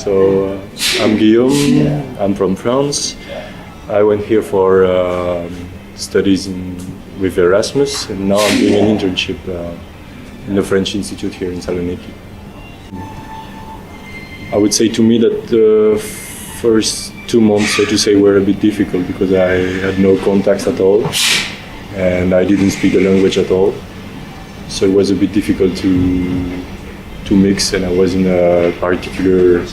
So I'm Guillaume, I'm from France. I went here for studies with Erasmus, and now I'm doing an internship in the French Institute here in Saloniki. I would say to me that the first 2 months, so to say, were a bit difficult because I had no contacts at all and I didn't speak the language at all. So it was a bit difficult to mix, and I was in a particular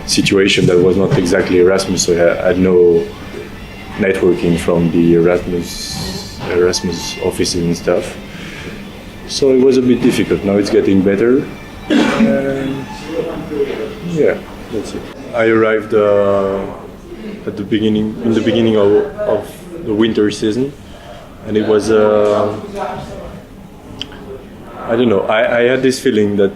situation that was not exactly Erasmus, so I had no networking from the Erasmus offices and stuff. So it was a bit difficult. Now it's getting better. Yeah, that's it. I arrived in the beginning of the winter season, and it was I don't know. I had this feeling that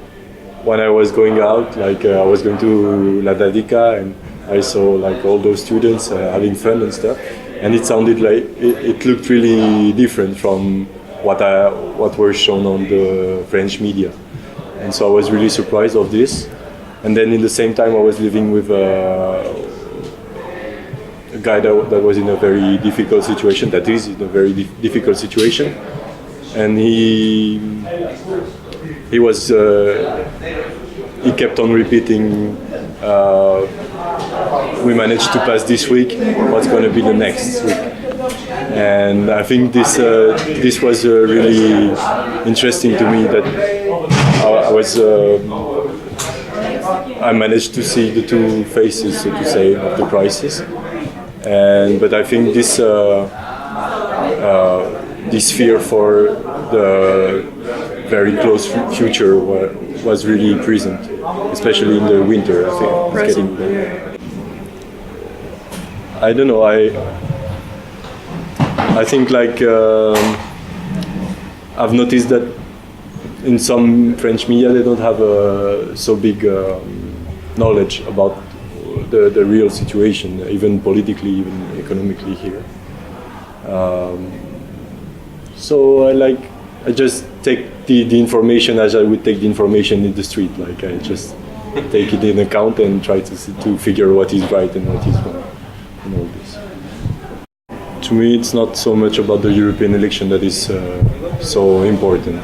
when I was going out, like I was going to La Dadica, and I saw like all those students having fun and stuff, and it sounded like it looked really different from what were shown on the French media, and so I was really surprised of this. And then in the same time, I was living with a guy that was in a very difficult situation. That is in a very difficult situation, and he kept on repeating, we managed to pass this week, what's going to be the next week? And I think this was really interesting to me, that I managed to see the two faces, so to say, of the crisis. But I think this fear for the very close future was really present, especially in the winter. I think it's getting better. I don't know. I think like I've noticed that in some French media they don't have so big knowledge about the real situation, even politically, even economically here. So I just take the information as I would take the information in the street. Like I just take it in account and try to figure what is right and what is wrong in all this. To me, it's not so much about the European election that is so important.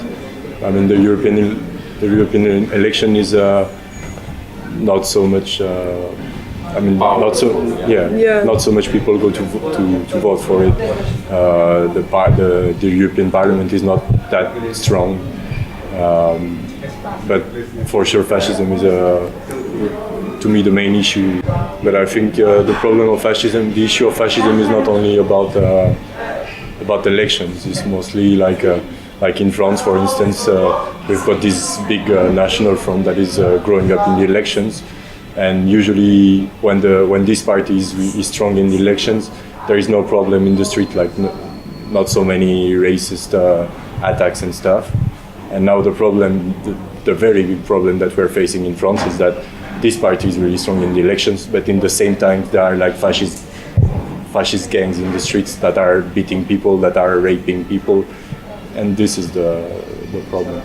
I mean, the European election is not so much. Not so much people go to vote for it. The European Parliament is not that strong, but for sure fascism is to me the main issue. But I think the problem of fascism, the issue of fascism, is not only about elections. It's mostly like in France, for instance, we've got this big national front that is growing up in the elections. And usually, when this party is strong in the elections, there is no problem in the street, like not so many racist attacks and stuff. And now the very big problem that we're facing in France is that this party is really strong in the elections, but in the same time there are like fascist gangs in the streets that are beating people, that are raping people, and this is the problem.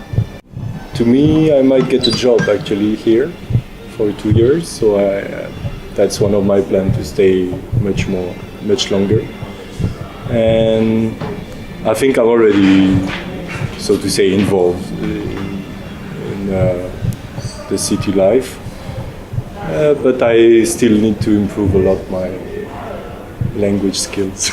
To me, I might get a job actually here for 2 years, so that's one of my plans, to stay much longer. And I think I'm already, so to say, involved in the city life, but I still need to improve a lot my language skills.